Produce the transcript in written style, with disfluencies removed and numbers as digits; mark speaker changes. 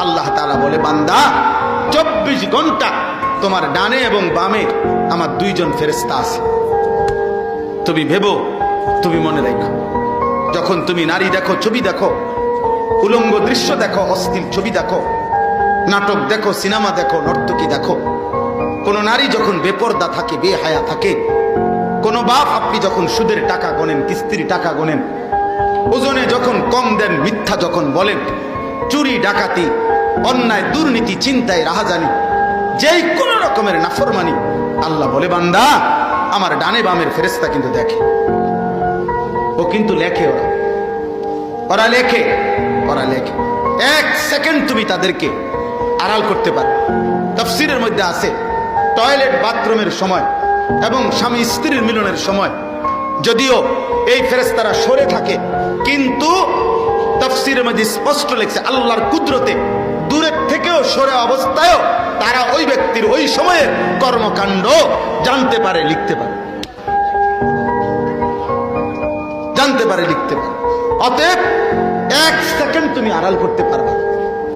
Speaker 1: আল্লাহ তাআলা বলে, বান্দা 24 ঘন্টা তোমার ডানে এবং বামে আমার দুইজন ফেরেশতা আছে। তুমি ভেবো, তুমি মনে রাখো, যখন তুমি নারী দেখো, ছবি দেখো, উলঙ্গ দৃশ্য দেখো, অশ্লীল ছবি দেখো, নাটক দেখো, সিনেমা দেখো, নর্তকী দেখো, কোন নারী যখন বেপরদা থাকে, বেহায়া থাকে, কোন বাপ আপনি যখন সুদের টাকা গোনেন, কিস্তির টাকা গোনেন, ওজনে যখন কম দেন, মিথ্যা যখন বলেন, চুরি ডাকাতি, অন্যায় দুর্নীতি, চিন্তায় রাহাজানি, যেই কোন রকমের নাফরমানি, আল্লাহ বলে, বান্দা আমার ডানে বামের ফেরেশতা কিন্তু দেখে, ও কিন্তু লেখে, ওরা লেখে, ওরা লেখে। 1 সেকেন্ড তুমি তাদেরকে আড়াল করতে পারো। তাফসীরের মধ্যে আছে, টয়লেট বাথরুমের সময় এবং স্বামী স্ত্রীর মিলনের সময় যদিও এই ফেরেশতারা সরে থাকে, কিন্তু তাফসীরের মধ্যে স্পষ্ট লেখছে আল্লাহর কুদরতে দূরের থেকেও সরে অবস্থায়ও তারা ওই ব্যক্তির ওই সময়ের কর্মকাণ্ড জানতে পারে, লিখতে পারে, জানতে পারে, লিখতে পারে। অতএব 1 সেকেন্ড তুমি আড়াল করতে পারো।